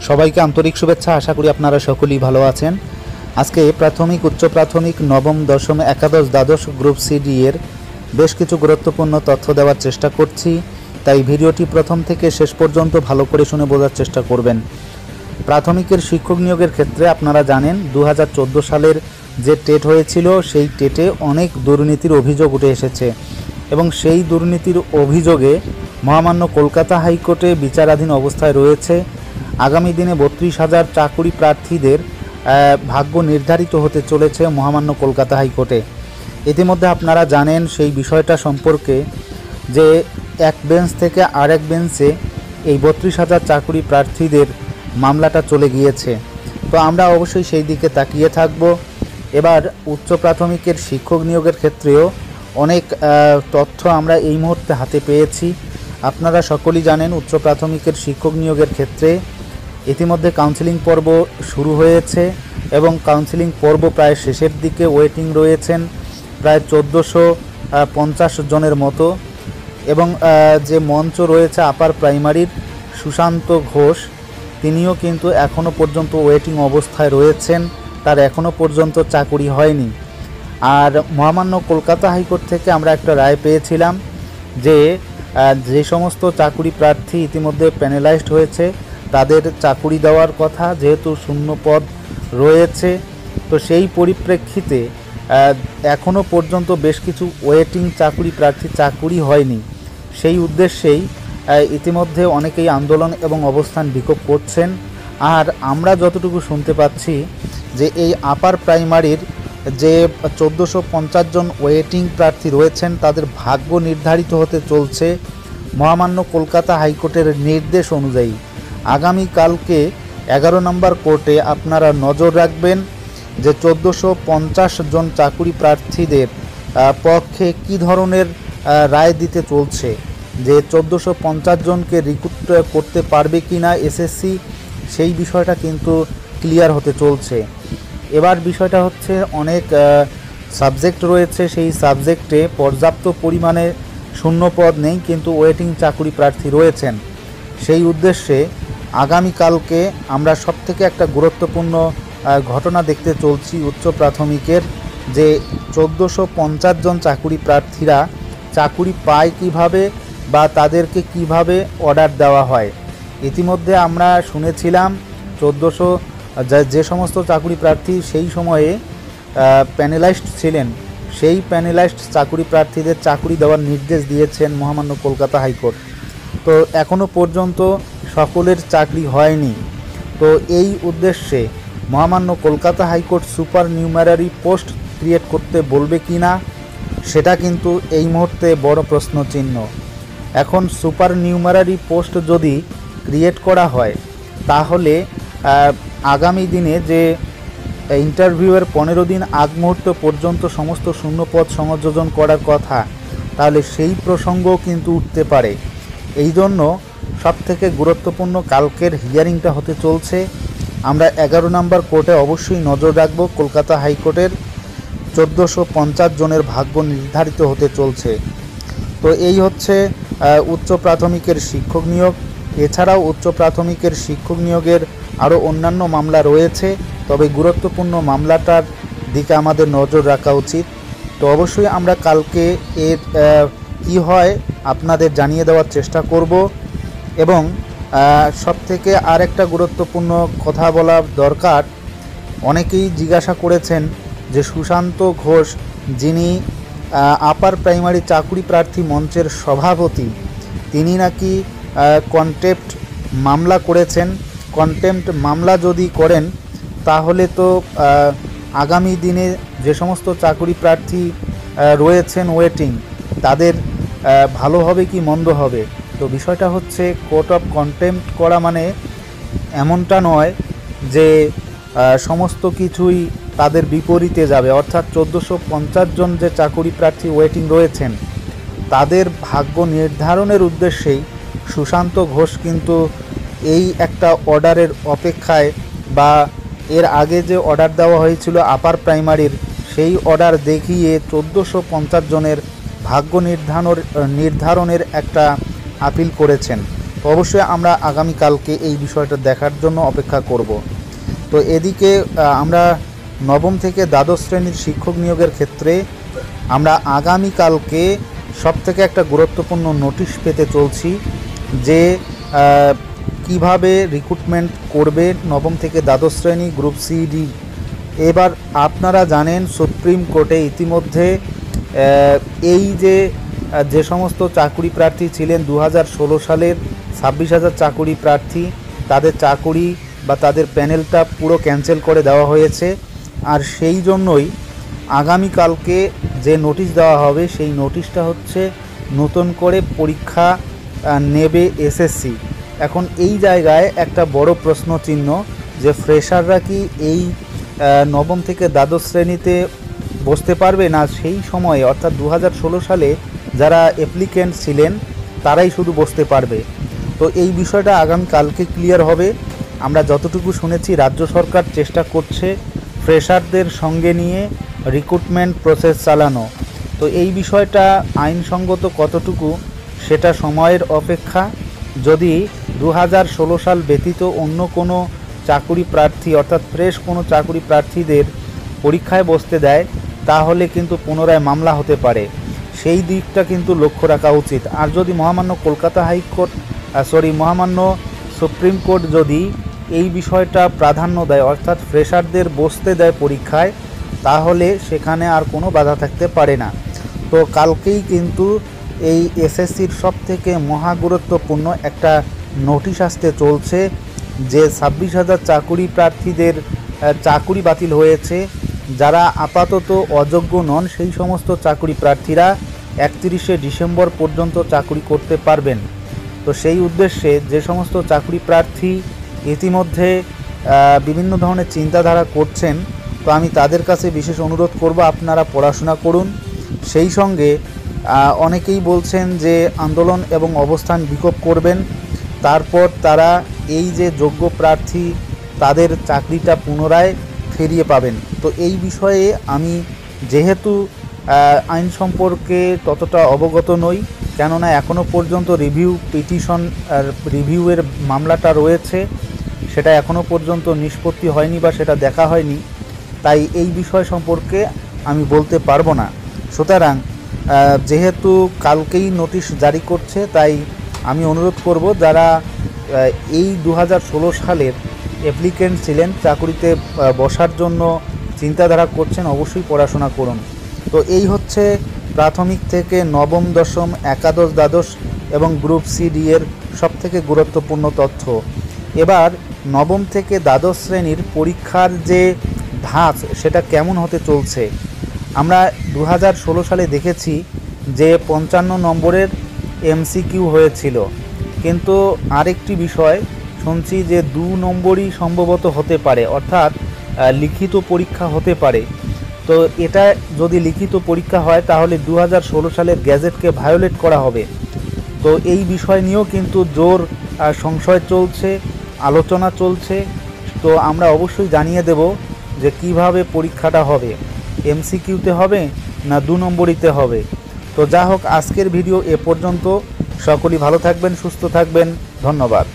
সবাইকে আন্তরিক শুভেচ্ছা। আশা করি আপনারা সকলেই ভালো আছেন। আজকে প্রাথমিক, উচ্চ প্রাথমিক, নবম, দশম, একাদশ, দ্বাদশ গ্রুপ সিডি এর বেশ কিছু গুরুত্বপূর্ণ তথ্য দেওয়ার চেষ্টা করছি, তাই ভিডিওটি প্রথম থেকে শেষ পর্যন্ত ভালো করে শুনে বোঝার চেষ্টা করবেন। প্রাথমিকের শিক্ষক নিয়োগের ক্ষেত্রে আপনারা জানেন 2014 সালের যে টেট হয়েছিল সেই টেটে অনেক দুর্নীতির অভিযোগ উঠে এসেছে এবং সেই দুর্নীতির অভিযোগে মহামান্য কলকাতা হাইকোর্টে বিচারাধীন অবস্থায় রয়েছে। আগামী দিনে 32,000 চাকুরি প্রার্থীদের ভাগ্য নির্ধারিত হতে চলেছে মহামান্য কলকাতা হাইকোর্টে। ইতিমধ্যে আপনারা জানেন সেই বিষয়টা সম্পর্কে যে এক বেঞ্চ থেকে আরেক বেঞ্চে এই 32,000 চাকুরি প্রার্থীদের মামলাটা চলে গিয়েছে। তো আমরা অবশ্যই সেই দিকে তাকিয়ে থাকব। এবার উচ্চ প্রাথমিকের শিক্ষক নিয়োগের ক্ষেত্রেও অনেক তথ্য আমরা এই মুহূর্তে হাতে পেয়েছি। আপনারা সকলেই জানেন উচ্চ প্রাথমিকের শিক্ষক নিয়োগের ক্ষেত্রে ইতিমধ্যে কাউন্সেলিং পর্ব শুরু হয়েছে এবং কাউন্সেলিং পর্ব প্রায় শেষের দিকে। ওয়েটিং রয়েছেন প্রায় 1450 জনের মতো এবং যে মঞ্চ রয়েছে আপার প্রাইমারির সুশান্ত ঘোষ, তিনিও কিন্তু এখনও পর্যন্ত ওয়েটিং অবস্থায় রয়েছেন, তার এখনও পর্যন্ত চাকুরি হয়নি। আর মহামান্য কলকাতা হাইকোর্ট থেকে আমরা একটা রায় পেয়েছিলাম যে সমস্ত চাকুরি প্রার্থী ইতিমধ্যে প্যানেলাইজড হয়েছে তাদের চাকুরি দেওয়ার কথা, যেহেতু শূন্য পদ রয়েছে। তো সেই পরিপ্রেক্ষিতে এখনও পর্যন্ত বেশ কিছু ওয়েটিং চাকুরি প্রার্থী চাকুরি হয়নি। সেই উদ্দেশ্যেই ইতিমধ্যে অনেকেই আন্দোলন এবং অবস্থান বিক্ষোভ করছেন। আর আমরা যতটুকু শুনতে পাচ্ছি যে এই আপার প্রাইমারির যে 1450 জন ওয়েটিং প্রার্থী রয়েছেন তাদের ভাগ্য নির্ধারিত হতে চলছে মহামান্য কলকাতা হাইকোর্টের নির্দেশ অনুযায়ী। আগামীকালকে 11 নম্বর কোর্টে আপনারা নজর রাখবেন যে 1450 জন চাকুরি প্রার্থীদের পক্ষে কী ধরনের রায় দিতে চলছে, যে 1450 জনকে রিক্রুট করতে পারবে কি না এসএসসি, সেই বিষয়টা কিন্তু ক্লিয়ার হতে চলছে। এবার বিষয়টা হচ্ছে অনেক সাবজেক্ট রয়েছে, সেই সাবজেক্টে পর্যাপ্ত পরিমাণে শূন্য পদ নেই কিন্তু ওয়েটিং চাকুরি প্রার্থী রয়েছেন। সেই উদ্দেশ্যে আগামীকালকে আমরা সবথেকে একটা গুরুত্বপূর্ণ ঘটনা দেখতে চলছি উচ্চ প্রাথমিকের, যে 1450 জন চাকুরি প্রার্থীরা চাকুরি পায় কিভাবে বা তাদেরকে কিভাবে অর্ডার দেওয়া হয়। ইতিমধ্যে আমরা শুনেছিলাম 1400 যে সমস্ত চাকুরি প্রার্থী সেই সময়ে প্যানেলাইজড ছিলেন, সেই প্যানেলাইজড চাকুরি প্রার্থীদের চাকুরি দেওয়ার নির্দেশ দিয়েছেন মহামান্য কলকাতা হাইকোর্ট। তো এখনও পর্যন্ত সকলের চাকরি হয়নি। তো এই উদ্দেশ্যে মহামান্য Kolkata high court super numerary post create করতে বলবে কি না সেটা কিন্তু এই মুহূর্তে বড় প্রশ্নচিহ্ন। এখন সুপার নিউমারারি পোস্ট যদি ক্রিয়েট করা হয় তাহলে আগামী দিনে যে ইন্টারভিউয়ের 15 দিন আগ মুহূর্ত পর্যন্ত সমস্ত শূন্যপদ সংযোজন করার কথা, তাহলে সেই প্রসঙ্গও কিন্তু উঠতে পারে। এই জন্য সবথেকে গুরুত্বপূর্ণ কালকের হিয়ারিংটা হতে চলছে। আমরা 11 নম্বর কোর্টে অবশ্যই নজর রাখব। কলকাতা হাইকোর্টের 1450 জনের ভাগ্য নির্ধারিত হতে চলছে। তো এই হচ্ছে উচ্চ প্রাথমিকের শিক্ষক নিয়োগ। এছাড়াও উচ্চ প্রাথমিকের শিক্ষক নিয়োগের আরও অন্যান্য মামলা রয়েছে, তবে গুরুত্বপূর্ণ মামলাটার দিকে আমাদের নজর রাখা উচিত। তো অবশ্যই আমরা কালকে এর কি হয় আপনাদের জানিয়ে দেওয়ার চেষ্টা করব। এবং সবথেকে আরেকটা গুরুত্বপূর্ণ কথা বলা দরকার, অনেকেই জিজ্ঞাসা করেছেন যে সুশান্ত ঘোষ, যিনি আপার প্রাইমারি চাকুরি প্রার্থী মঞ্চের সভাপতি, তিনি নাকি কন্টেম্প্ট মামলা করেছেন। কন্টেম্প্ট মামলা যদি করেন তাহলে তো আগামী দিনে যে সমস্ত চাকুরি প্রার্থী রয়েছেন ওয়েটিং, তাদের ভালো হবে কি মন্দ হবে। তো বিষয়টা হচ্ছে কোর্ট অফ কন্টেম্প্ট করা মানে এমনটা নয় যে সমস্ত কিছুই তাদের বিপরীতে যাবে, অর্থাৎ 1450 জন যে চাকুরি প্রার্থী ওয়েটিং রয়েছেন তাদের ভাগ্য নির্ধারণের উদ্দেশ্যেই সুশান্ত ঘোষ কিন্তু এই একটা অর্ডারের অপেক্ষায়, বা এর আগে যে অর্ডার দেওয়া হয়েছিল আপার প্রাইমারির সেই অর্ডার দেখিয়ে 1450 জনের ভাগ্য নির্ধারণের একটা আপিল করেছেন। তো অবশ্যই আমরা আগামীকালকে এই বিষয়টা দেখার জন্য অপেক্ষা করব। তো এদিকে আমরা নবম থেকে দ্বাদশ শ্রেণীর শিক্ষক নিয়োগের ক্ষেত্রে আমরা আগামীকালকে সবথেকে একটা গুরুত্বপূর্ণ নোটিশ পেতে চলছি যে কিভাবে রিক্রুটমেন্ট করবে নবম থেকে দ্বাদশ শ্রেণী গ্রুপ সিডি। এবার আপনারা জানেন সুপ্রিম কোর্টে ইতিমধ্যে এই যে সমস্ত চাকুরি প্রার্থী ছিলেন 2016 সালের 26,000 চাকুরি প্রার্থী, তাদের চাকুরি বা তাদের প্যানেলটা পুরো ক্যান্সেল করে দেওয়া হয়েছে। আর সেই জন্যই আগামীকালকে যে নোটিশ দেওয়া হবে সেই নোটিশটা হচ্ছে নতুন করে পরীক্ষা নেবে এসএসসি। এখন এই জায়গায় একটা বড় প্রশ্ন চিহ্ন যে ফ্রেশাররা কি এই নবম থেকে দ্বাদশ শ্রেণীতে বসতে পারবে না সেই সময়ে, অর্থাৎ 2016 সালে যারা অ্যাপ্লিকেন্ট ছিলেন তারাই শুধু বসতে পারবে। তো এই বিষয়টা আগামীকালকে ক্লিয়ার হবে। আমরা যতটুকু শুনেছি রাজ্য সরকার চেষ্টা করছে ফ্রেশারদের সঙ্গে নিয়ে রিক্রুটমেন্ট প্রসেস চালানো। তো এই বিষয়টা আইনসঙ্গত কতটুকু সেটা সময়ের অপেক্ষা। যদি 2016 সাল ব্যতীত অন্য কোনো চাকুরি প্রার্থী অর্থাৎ ফ্রেশ কোনো চাকুরি প্রার্থীদের পরীক্ষায় বসতে দেয় তাহলে কিন্তু পুনরায় মামলা হতে পারে, সেই দিকটা কিন্তু লক্ষ্য রাখা উচিত। আর যদি মহামান্য কলকাতা হাইকোর্ট মহামান্য সুপ্রিম কোর্ট যদি এই বিষয়টা প্রাধান্য দেয় অর্থাৎ ফ্রেশারদের বসতে দেয় পরীক্ষায়, তাহলে সেখানে আর কোনো বাধা থাকতে পারে না। তো কালকেই কিন্তু এই এসএসসির সবথেকে মহা গুরুত্বপূর্ণ একটা নোটিশ আসতে চলছে যে 26,000 চাকুরি প্রার্থীদের চাকুরি বাতিল হয়েছে। যারা আপাতত অযোগ্য নন সেই সমস্ত চাকুরি প্রার্থীরা 31শে ডিসেম্বর পর্যন্ত চাকুরি করতে পারবেন। তো সেই উদ্দেশ্যে যে সমস্ত চাকুরি প্রার্থী ইতিমধ্যে বিভিন্ন ধরনের চিন্তাধারা করছেন, তো আমি তাদের কাছে বিশেষ অনুরোধ করব আপনারা পড়াশোনা করুন। সেই সঙ্গে অনেকেই বলছেন যে আন্দোলন এবং অবস্থান বিক্ষোভ করবেন, তারপর তারা এই যে যোগ্য প্রার্থী তাদের চাকরিটা পুনরায় ফিরিয়ে পাবেন। তো এই বিষয়ে আমি যেহেতু আইন সম্পর্কে ততটা অবগত নই, কেননা এখনও পর্যন্ত রিভিউয়ের মামলাটা রয়েছে, সেটা এখনও পর্যন্ত নিষ্পত্তি হয়নি বা সেটা দেখা হয়নি, তাই এই বিষয় সম্পর্কে আমি বলতে পারবো না। সুতরাং যেহেতু কালকেই নোটিশ জারি করছে, তাই আমি অনুরোধ করব যারা এই 2016 সালের অ্যাপ্লিকেন্ট ছিলেন চাকুরিতে বসার জন্য চিন্তাধারা করছেন, অবশ্যই পড়াশোনা করুন। তো এই হচ্ছে প্রাথমিক থেকে নবম, দশম, একাদশ, দ্বাদশ এবং গ্রুপ সিডি এর সবথেকে গুরুত্বপূর্ণ তথ্য। এবার নবম থেকে দ্বাদশ শ্রেণীর পরীক্ষার যে ধাঁচ সেটা কেমন হতে চলছে। আমরা 2016 সালে দেখেছি যে 55 নম্বরের এমসিকিউ হয়েছিল, কিন্তু আরেকটি বিষয় শুনছি যে 2 নম্বরই সম্ভবত হতে পারে, অর্থাৎ লিখিত পরীক্ষা হতে পারে। তো এটা যদি লিখিত পরীক্ষা হয় তাহলে 2016 সালের গ্যাজেটকে ভায়োলেট করা হবে। তো এই বিষয় নিয়েও কিন্তু জোর সংশয় চলছে, আলোচনা চলছে। তো আমরা অবশ্যই জানিয়ে দেব যে কিভাবে পরীক্ষাটা হবে, এমসিকিউতে হবে না 2 নম্বরিতে হবে। তো যা হোক, আজকের ভিডিও এ পর্যন্ত। সকলেই ভালো থাকবেন, সুস্থ থাকবেন, ধন্যবাদ।